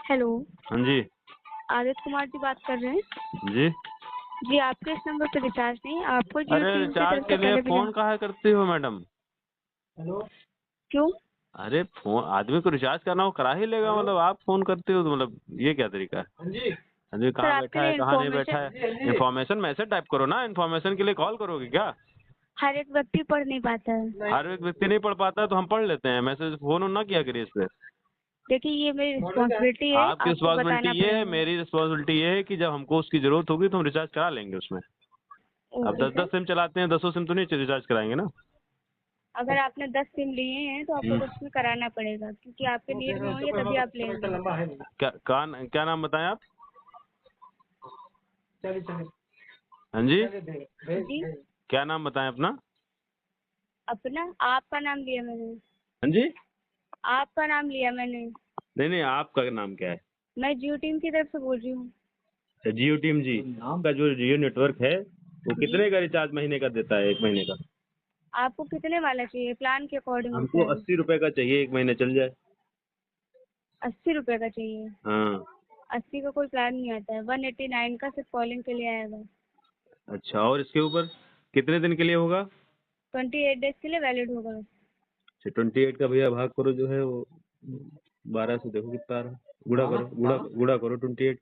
Hello. हाँ जी। आदित्य कुमार जी बात कर रहे हैं? जी। जी, आपके इस नंबर पे रिचार्ज नहीं है, आपको जियो अरे टीम की रिचार्ज तरफ के से लिए पहले भी फोन काहे करती हो मैडम? क्यों? अरे फोन आदमी को रिचार्ज करना हो करा ही लेगा, मतलब आप फोन करते हो तो मतलब ये क्या तरीका है? आदमी सर, कहाँ आपके बैठा है लिए कहाँ नहीं बैठा है, इन्फॉर्मेशन मैसेज टाइप करो ना। इन्फॉर्मेशन के लिए कॉल करोगे क्या? हर एक व्यक्ति पढ़ नहीं पाता है। हर एक व्यक्ति नहीं पढ़ पाता है तो हम पढ़ लेते हैं मैसेज, फोन ना किया करिए इस पे। देखिए, ये मेरी रिस्पॉन्सिबिलिटी है, आपकी आपको रिस्पॉन्सिबिलिटी बताना ये है, पड़ेगा। मेरी रिस्पॉन्सिबिलिटी ये है कि जब हमको उसकी जरूरत होगी तो हम रिचार्ज करा लेंगे उसमें। अब ओके 10-10 सर। सिम चलाते हैं, 10 सिम तो नहीं रिचार्ज कराएंगे ना। अगर आपने 10 सिम लिए हैं तो आपको कुछ में कराना पड़ेगा, क्योंकि आपके नीड में होंगे तभी आप लेंगे। क्या नाम बताएं आप? हाँ जी, जी, क्या नाम बताएं अपना? अपना आपका नाम लिया मैंने। हाँ जी। आपका नाम लिया मैंने। नहीं नहीं, आपका नाम क्या है? मैं जियो टीम की तरफ से बोल रही हूँ। अच्छा, जियो टीम जी। आपका जो जियो नेटवर्क है वो जी, कितने का रिचार्ज महीने का देता है, एक महीने का? आपको कितने वाला चाहिए? प्लान के अकॉर्डिंग होता हमको है। 80 रुपए का चाहिए, एक महीने चल जाए। 80 रुपए का चाहिए? हाँ। 80 का कोई प्लान नहीं आता है, 189 का सिर्फ कॉलिंग के लिए आएगा। अच्छा, और इसके ऊपर कितने दिन के लिए होगा? 28 डेज के लिए वैलिड होगा बस। अच्छा, 28 का भैया भाग करो जो है वो 12 से, देखो कितना आ रहा है। गुड़ा करो, गुड़ा करो 28।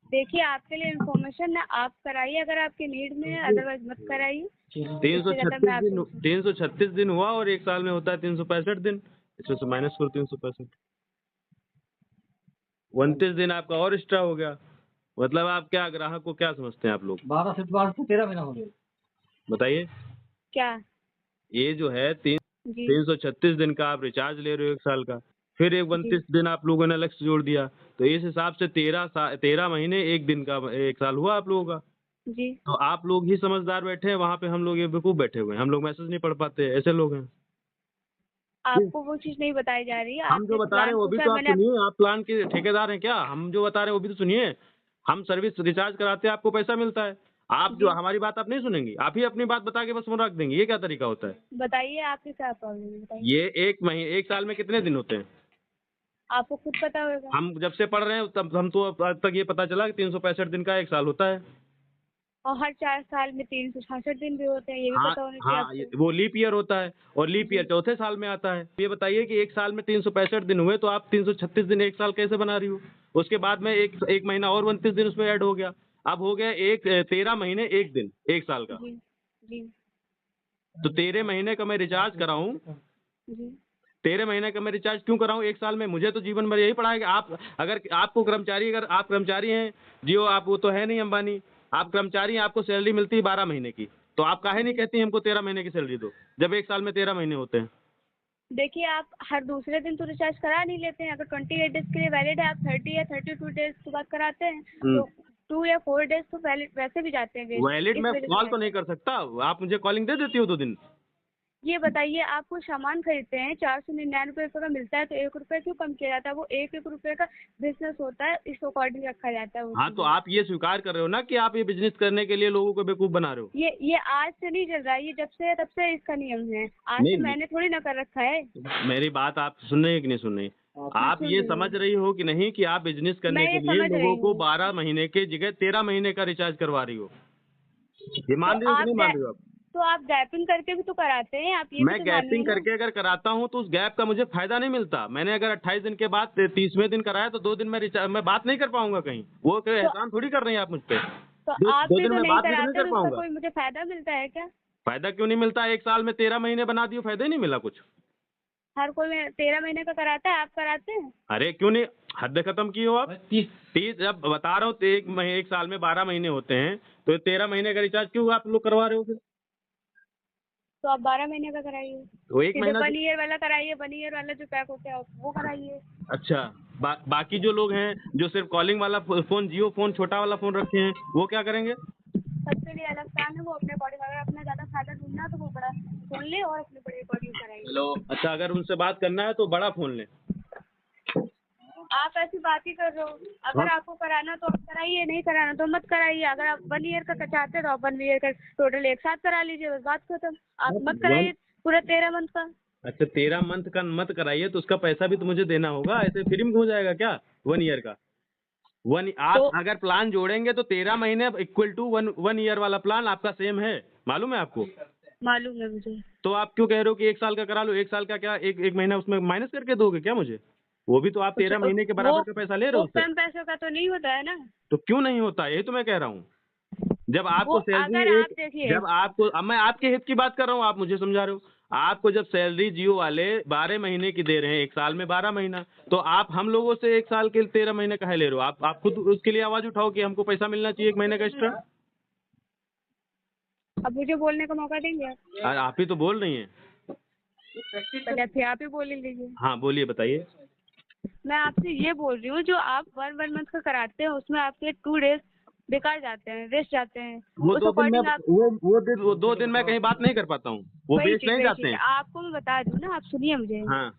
देखिए, आपके लिए इन्फॉर्मेशन ना आप कराइए अगर आपके नीड में है, अदरवाइज मत कराइए। इससे ज्यादा मैं आपको 336 दिन हुआ और एक साल में होता है 365 दिन। इसमें से माइनस करो 365, 29 दिन आपका और एक्स्ट्रा हो गया। मतलब आप क्या ग्राहक को क्या समझते हैं आप लोग? 12 से 13 महीना हो गया। बताइए। क्या? ये जो है जी 336 दिन का आप रिचार्ज ले रहे हो एक साल का, फिर एक जी 29 दिन आप लोगों ने अलग से जोड़ दिया, तो इस हिसाब से 13 महीने एक दिन का एक साल हुआ आप लोगों का। जी। तो आप लोग ही समझदार बैठे हैं, वहाँ पे हम लोग ये बेवकूफ बैठे हुए हैं, हम लोग मैसेज नहीं पढ़ पाते, ऐसे लोग हैं। आपको वो चीज नहीं बताई जा रही है, हम आप जो जिस बता रहे प्लान हैं वो भी पूछा तो आप मैंने सुनिए, आप प्लान के ठेकेदार हैं क्या? हम जो बता रहे हैं वो भी तो सुनिए। हम सर्विस रिचार्ज कराते हैं, आपको पैसा मिलता है। आप जो जी हमारी बात आप नहीं सुनेंगी, आप ही अपनी बात बता के बस फोन रख देंगे, ये क्या तरीका होता है? बताइए, आपकी क्या प्रॉब्लम है, बताइए। ये एक साल में कितने दिन होते हैं? आपको खुद पता होगा। हम जब से पढ़ रहे हैं तब हम तो अब तक ये पता चला कि 365 दिन का एक साल होता है। और हर 4 साल में 366 दिन भी होते हैं, ये भी हाँ पता होना चाहिए हाँ, आपको। वो लीप ईयर होता है और लीप ईयर जी, चौथे साल में आता है। ये बताइए कि एक साल में 365 दिन हुए तो आप 336 दिन एक साल कैसे बना रही हो? उसके बाद में एक महीना और 29 दिन उसमें ऐड हो गया। अब हो गया 13 महीने एक दिन एक साल का। जी जी तो 13 महीने का मैं रिचार्ज कराऊं, जी। 13 महीने का मैं रिचार्ज क्यों कराऊं एक साल में? मुझे तो जीवन भर यही पड़ा है कि आप अगर आपको कर्मचारी, अगर आप कर्मचारी हैं, जियो आप वो तो है नहीं अंबानी, आप कर्मचारी हैं, आपको सैलरी मिलती है 12 महीने की, तो आप काहे नहीं कहती हमको 13 महीने की सैलरी दो, जब एक साल में 13 महीने होते हैं? देखिए, आप हर दूसरे दिन तो रिचार्ज करा नहीं लेते हैं। अगर 28 डेज के लिए वैलिड है, आप 30 या 32 डेज के बाद कराते हैं तो 2 या 4 डेज तो वैलिड वैसे भी जाते हैं वेस्ट, वैलिड इस मैं वजह कॉल से। तो नहीं कर सकता, आप मुझे कॉलिंग दे देती हो 2 दिन। ये बताइए, आप कोई सामान खरीदते हैं 499 रुपये का मिलता है तो 1 रुपये क्यों कम किया जाता है? वो एक एक रुपये का बिजनेस होता है, इस अकॉर्डिंग रखा जाता है वो हाँ, तो चीज़ें। आप ये स्वीकार कर रहे हो ना कि आप ये बिजनेस करने के लिए लोगों को बेवकूफ बना रहे हो? ये आज से नहीं चल रहा है, ये जब से है तब से इसका नियम है। आज से नहीं, मैंने थोड़ी ना कर रखा है। मेरी बात आप सुन रही है कि नहीं सुन रही? मैं आप सुन ये रही समझ हूँ। रही हो कि नहीं कि आप बिजनेस मैं करने के ये लिए समझ लोगों रही को हूँ। 12 महीने के जगह 13 महीने का रिचार्ज करवा रही हो? ये तो मान रही हो कि आप नहीं मान रही हो आप? गैपिंग करके भी तो कराते हैं, आप ये भी मैं तो मानिए गैपिंग ना। करके अगर कराता हूँ तो उस गैप का मुझे फायदा नहीं मिलता। मैंने अगर 28 दिन के बाद 30वें दिन कराया तो 2 दिन मैं बात नहीं कर पाऊंगा कहीं। वो कोई तो एहसान थोड़ी कर रही हैं आप मुझ पे। तो दो आप दो भी दिन तो में नहीं बात भी तो नहीं कराते, कर तो उसका पाऊंगा। कोई मुझे फायदा मिलता है क्या? फायदा क्यों नहीं मिलता? एक साल में 13 महीने बना दियो, फायदा ही नहीं मिला कुछ। हर कोई 13 महीने का कराता है, आप कराते हैं? अरे क्यों नहीं, हद खत्म की हो आप। 30 जब बता रहा हूँ तो एक साल में 12 महीने होते हैं, तो 13 महीने का रिचार्ज क्यों आप लोग करवा रहे हो फिर? तो आप 12 महीने का कराइए। तो एक सीधे महीना 1 ईयर वाला कराइए, 1 ईयर वाला जो पैक होता है वो कराइए। अच्छा। बाकी जो लोग हैं जो सिर्फ कॉलिंग वाला फोन, जियो फोन छोटा वाला फोन रखे हैं, वो क्या करेंगे? सबके लिए अलग प्लान है, वो अपने अकॉर्डिंग, अगर अपना ज़्यादा फायदा ढूंढना है तो वो बड़ा सुन ले और अपने बड़े अकॉर्डिंग कराइए। हेलो। अच्छा, अगर उनसे बात करना है तो बड़ा फोन लें। आप ऐसी बात ही कर रहे हो। अगर हाँ, आपको कराना तो आप कराइए, नहीं कराना तो मत कराइए। अगर आप 1 ईयर का चाहते हैं तो आप 1 ईयर का टोटल एक साथ करा लीजिए, बस बात खत्म। आप मत वन कराइए पूरा 13 मंथ का। अच्छा 13 मंथ का मत कराइए, तो उसका पैसा भी तो मुझे देना होगा, ऐसे फ्री में हो जाएगा क्या 1 ईयर का? आप तो अगर प्लान जोड़ेंगे तो 13 महीने इक्वल टू 1 ईयर वाला प्लान आपका सेम है, मालूम है आपको? मालूम है मुझे। तो आप क्यों कह रहे हो कि 1 साल का करा लो? 1 साल का क्या एक महीना उसमें माइनस करके दोगे क्या मुझे? वो भी तो आप 13 महीने के वो बराबर का पैसा ले रहे वो हो उससे। कम पैसों का तो नहीं होता है ना। तो क्यों नहीं होता, यही तो मैं कह रहा हूँ। जब वो आपको सैलरी अगर एक आप देखिए, जब आपको अब मैं आपके हित की बात कर रहा हूँ, आप मुझे समझा रहे हो। आपको जब सैलरी जियो वाले 12 महीने की दे रहे हैं, 1 साल में 12 महीना, तो आप हम लोगों से 1 साल के 13 महीने काहे ले रहे हो? आप खुद उसके लिए आवाज उठाओ कि हमको पैसा मिलना चाहिए 1 महीने का एक्स्ट्रा। अब मुझे बोलने का मौका देंगे आप? आप ही तो बोल रही हैं। पहले फिर आप ही बोल ही लीजिए। हाँ बोलिए, बताइए। मैं आपसे ये बोल रही हूँ, जो आप 1 मंथ का कराते हैं उसमें आपके 2 डेज बेकार जाते हैं, वेस्ट जाते हैं। वो उस 2 दिन में अकॉर्डिंग आप वो 2 दिन मैं कहीं बात नहीं कर पाता हूँ, वो वही बेच चीज नहीं वही जाते चीज हैं। आपको मैं बता दूँ ना, आप सुनिए मुझे। हाँ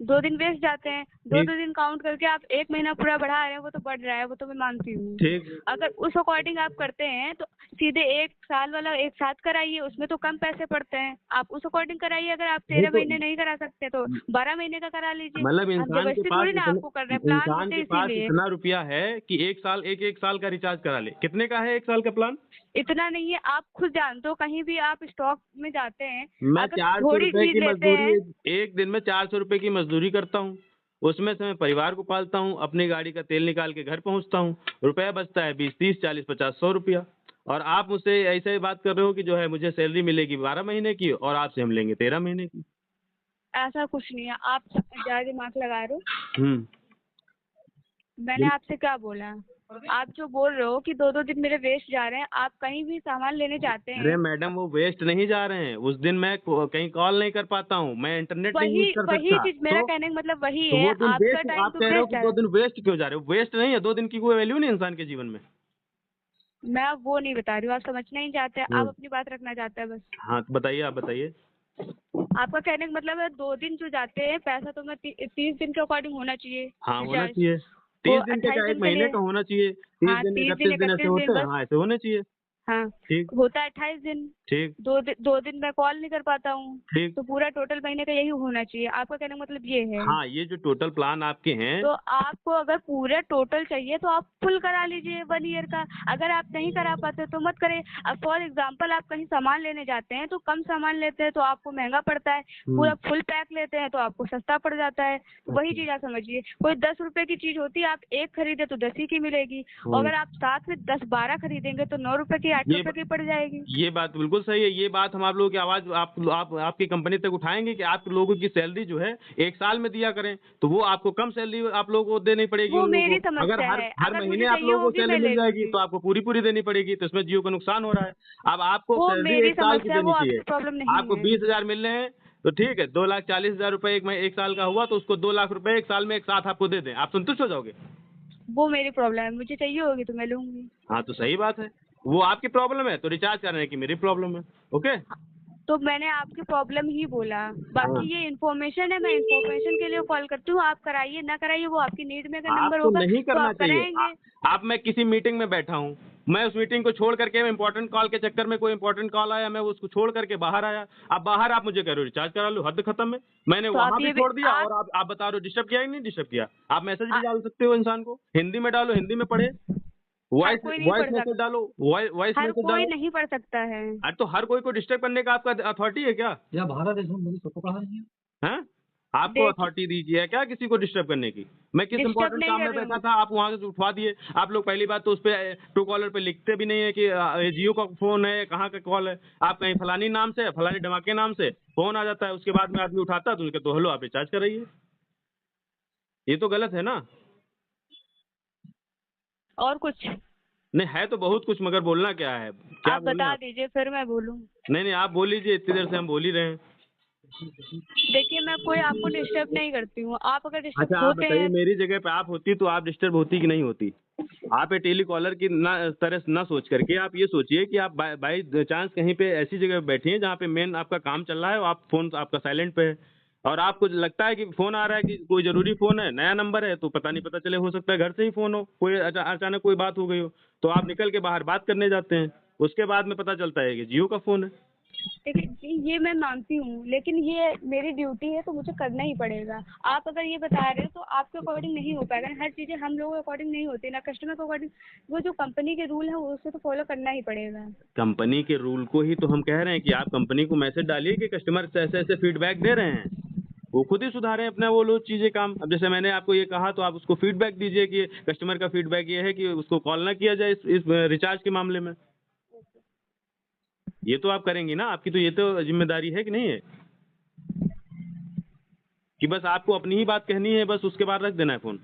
2 दिन वेस्ट जाते हैं, दो ठीक दो दिन काउंट करके आप 1 महीना पूरा बढ़ा रहे हैं, वो तो बढ़ रहा है, वो तो मैं मानती हूँ। ठीक। अगर उस अकॉर्डिंग आप करते हैं तो सीधे 1 साल वाला एक साथ कराइए, उसमें तो कम पैसे पड़ते हैं। आप उस अकॉर्डिंग कराइए। अगर आप नहीं 13 तो महीने नहीं करा सकते तो 12 महीने का करा लीजिए। मतलब हम जबरदस्ती थोड़ी ना आपको कर रहे हैं, प्लान होते हैं इसीलिए। इतना रुपया है कि 1 साल का रिचार्ज करा ले। कितने का है 1 साल का प्लान? इतना नहीं है, आप खुद जानते हो, कहीं भी आप स्टॉक में जाते हैं, मैं अगर 400 थोड़ी रुपए चीज की लेते मजदूरी, हैं। एक दिन में 400 रुपए की मजदूरी करता हूँ। उसमें से मैं परिवार को पालता हूँ, अपनी गाड़ी का तेल निकाल के घर पहुँचता हूँ। रुपया बचता है 20 30 40 50 100 रुपया। और आप मुझसे ऐसे ही बात कर रहे हो कि जो है मुझे सैलरी मिलेगी 12 महीने की और आपसे हम लेंगे 13 महीने की। ऐसा कुछ नहीं है, आप ज्यादा दिमाग लगा रहे हो। हम्म। मैंने आपसे क्या बोला? आप जो बोल रहे हो कि 2 दिन मेरे वेस्ट जा रहे हैं, आप कहीं भी सामान लेने जाते अरे हैं। मैडम, वो वेस्ट नहीं जा रहे हैं। उस दिन मैं कहीं कॉल नहीं कर पाता हूँ, मैं इंटरनेट नहीं यूज वही कर वही सकता। चीज मेरा कहने का मतलब वही तो है, वो दिन आपका वेस्ट, टाइम आप तो कह रहे हो वेस्ट कि है। 2 दिन वेस्ट क्यों जा रहे हो? वेस्ट नहीं है, 2 दिन की कोई वैल्यू नहीं इंसान के जीवन में। मैं अब वो नहीं बता रही हूँ, आप समझना ही चाहते हैं, आप हम्म। अपनी बात रखना चाहते हैं बस। हाँ तो बताइए, आप बताइए। आपका कहने का मतलब है 2 दिन जो जाते हैं, पैसा तो मैं 30 दिन के अकॉर्डिंग होना चाहिए हाँ होना रिचार्ज। चाहिए। वो 30 दिन का 28 क्या, 1 दिन के महीने लिए। का होना चाहिए। 30 हाँ, दिन 30 दिन 31 दिन ऐसे 31 दिन होते हैं, बस। हाँ ऐसे होने चाहिए। हाँ, ठीक। होता है 28 दिन। ठीक। 2 दिन मैं कॉल नहीं कर पाता हूँ, ठीक। तो पूरा टोटल महीने का यही होना चाहिए। आपका कहने का मतलब ये है। हाँ ये जो टोटल प्लान आपके हैं। तो आपको अगर पूरा टोटल चाहिए तो आप फुल करा लीजिए 1 ईयर का। अगर आप नहीं करा पाते तो मत करें। अब फॉर एग्जांपल आप कहीं सामान लेने जाते हैं तो कम सामान लेते हैं तो आपको महंगा पड़ता है, पूरा फुल पैक लेते हैं तो आपको सस्ता पड़ जाता है। तो वही चीज आप समझिए, कोई 10 रुपए की चीज होती है, आप एक खरीदे तो 10 ही की मिलेगी, और अगर आप साथ में 10 12 खरीदेंगे तो 9 रुपए की 8 ये रुपए की पड़ जाएगी। ये बात बिल्कुल सही है। ये बात हम आप लोगों की आवाज आपकी कंपनी तक उठाएंगे कि आप लोगों की सैलरी जो है 1 साल में दिया करें, तो वो आपको कम सैलरी आप लोगों को देनी पड़ेगी वो उन लोगों मेरी को। अगर समस्या हर है, हर अगर मुझे महीने आप चाहिए लोगों को होगी सैलरी मैं मिल ले जाएगी लूंगी। तो आपको पूरी पूरी देनी पड़ेगी, तो इसमें जियो का नुकसान हो रहा है। अब आपको वो सैलरी मेरी 1 साल की समस्या है, देनी वो चाहिए। आपकी प्रॉब्लम नहीं आपको है। 20,000 मिल रहे हैं तो ठीक है, 2,40,000 रुपए एक साल का हुआ, तो उसको 2 लाख रुपए 1 साल में एक साथ आपको दे दें, आप संतुष्ट हो जाओगे? वो मेरी प्रॉब्लम है, मुझे चाहिए होगी तो मैं लूंगी। हाँ तो सही बात है। वो आपकी प्रॉब्लम है तो रिचार्ज करने की मेरी प्रॉब्लम है। ओके। तो मैंने आपकी प्रॉब्लम ही बोला, हाँ। बाकी ये इन्फॉर्मेशन है, मैं इन्फॉर्मेशन के लिए कॉल करती हूँ। आप कराइए ना कराइए वो आपकी नीड में का नंबर आपको होगा नहीं तो करना आप चाहिए। कराएंगे। आप मैं किसी मीटिंग में बैठा हूँ, मैं उस मीटिंग को छोड़ करके इम्पोर्टेंट कॉल के चक्कर में, कोई इम्पोर्टेंट कॉल आया, मैं उसको छोड़ करके बाहर आया। अब बाहर आप मुझे कह रहे हो रिचार्ज करा लो, हद खत्म है। मैंने तो आप वहां भी ये भी छोड़ दिया और आप बता रहे हो डिस्टर्ब किया कि नहीं डिस्टर्ब किया? आप मैसेज भी डाल सकते हो इंसान को, हिंदी में डालो, हिंदी में पढ़े। हर वॉइस कोई नहीं वॉइस पढ़ मैसेज सकता। डालो, वॉइस हर मैसेज कोई डालो। नहीं पढ़ सकता है। अरे तो हर कोई को डिस्टर्ब करने का आपका अथॉरिटी है क्या? या भारत देश में मेरी फोटो कहाँ है? हैं? आपको देखिए, अथॉरिटी दीजिए है क्या किसी को डिस्टर्ब करने की? मैं किस डिस्टर्ब इंपॉर्टेंट नहीं काम कर में रही बैठा हूँ। था, आप वहां से उठवा दिए। आप लोग पहली बात तो उस पे ट्रू कॉलर पे लिखते भी नहीं है कि ये जियो का फोन है, कहाँ का कॉल है। आप कहीं फलानी नाम से, फलानी धमाके नाम से फोन आ जाता है, उसके बाद में आदमी उठाता है तो उनके तो हेलो आप रिचार्ज कराइए। ये तो गलत है ना? और कुछ नहीं है तो बहुत कुछ, मगर बोलना क्या है, क्या आप बोलना है बता आप? दीजिए फिर मैं बोलूँ। नहीं नहीं, आप बोल लीजिए, इतनी देर से हम बोल ही रहे हैं। देखिए, मैं कोई आपको डिस्टर्ब नहीं करती हूँ, आप अगर डिस्टर्ब अच्छा आप होते बताइए, हैं। मेरी जगह पे आप होती तो आप डिस्टर्ब होती कि नहीं होती? आप ये टेली कॉलर की ना तरह ना सोच करके आप ये सोचिए कि आप बाई चांस कहीं पे ऐसी जगह पे बैठी हैं जहाँ पे मेन आपका काम चल रहा है और आप फोन आपका साइलेंट पे है, और आपको लगता है कि फोन आ रहा है कि कोई जरूरी फोन है, नया नंबर है, तो पता चले, हो सकता है घर से ही फोन हो, कोई अचानक कोई बात हो गई हो, तो आप निकल के बाहर बात करने जाते हैं, उसके बाद में पता चलता है कि जियो का फोन है। देखिए ये मैं मानती हूँ, लेकिन ये मेरी ड्यूटी है तो मुझे करना ही पड़ेगा। आप अगर ये बता रहे हो तो आपके अकॉर्डिंग नहीं हो पाएगा। हर चीज़ें हम लोगों के अकॉर्डिंग नहीं होती ना, कस्टमर के अकॉर्डिंग। वो जो कंपनी के रूल है उसे तो फॉलो करना ही पड़ेगा। कंपनी के रूल को ही तो हम कह रहे हैं कि आप कंपनी को मैसेज डालिए कि कस्टमर ऐसे ऐसे फीडबैक दे रहे हैं, वो खुद ही सुधारें अपना वो लो चीज़ें काम। अब जैसे मैंने आपको ये कहा तो आप उसको फीडबैक दीजिए कि कस्टमर का फीडबैक ये है कि उसको कॉल ना किया जाए इस रिचार्ज के मामले में। ये तो आप करेंगी ना, आपकी तो ये तो जिम्मेदारी है कि नहीं है, कि बस आपको अपनी ही बात कहनी है, बस उसके बाद रख देना है फ़ोन।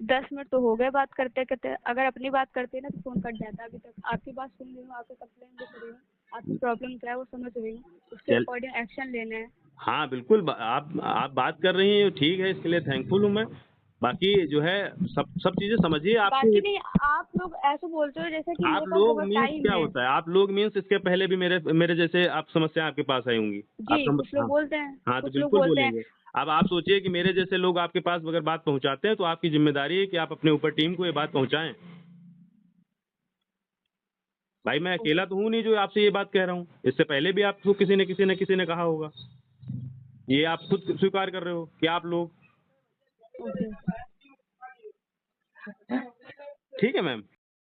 10 मिनट तो हो गए बात करते करते। अगर अपनी बात करते ना तो फोन कट जाता। अभी तक आपकी बात सुन रही हूँ, आपकी कंप्लेन भी कर रही हूँ, आपकी प्रॉब्लम क्या है वो समझ रही हूँ, उसके चल अकॉर्डिंग एक्शन लेना है। हाँ बिल्कुल, आप बात कर रही हैं ठीक है, इसके लिए थैंकफुल हूँ मैं। बाकी जो है सब सब चीज़ें समझिए आपके। बाकी नहीं, आप लोग ऐसे बोलते हो जैसे कि आप मेरे पास लोग बहुत मीन्स टाइम क्या है। होता है, आप लोग मीन्स इसके पहले भी मेरे मेरे जैसे आप समस्या आपके पास आई होंगी। आप जी, कुछ लोग हाँ बोलते हैं, हाँ, तो कुछ लोग बिल्कुल बोलते हैं। बोलेंगे। अब आप सोचिए कि मेरे जैसे लोग आपके पास अगर बात पहुंचाते हैं तो आपकी जिम्मेदारी है कि आप अपने ऊपर टीम को ये बात पहुंचाएं। भाई मैं अकेला तो हूँ नहीं जो आपसे ये बात कह रहा हूँ, इससे पहले भी आपको किसी ने कहा होगा। ये आप खुद स्वीकार कर रहे हो कि आप लोग। ओके। ठीक है मैम।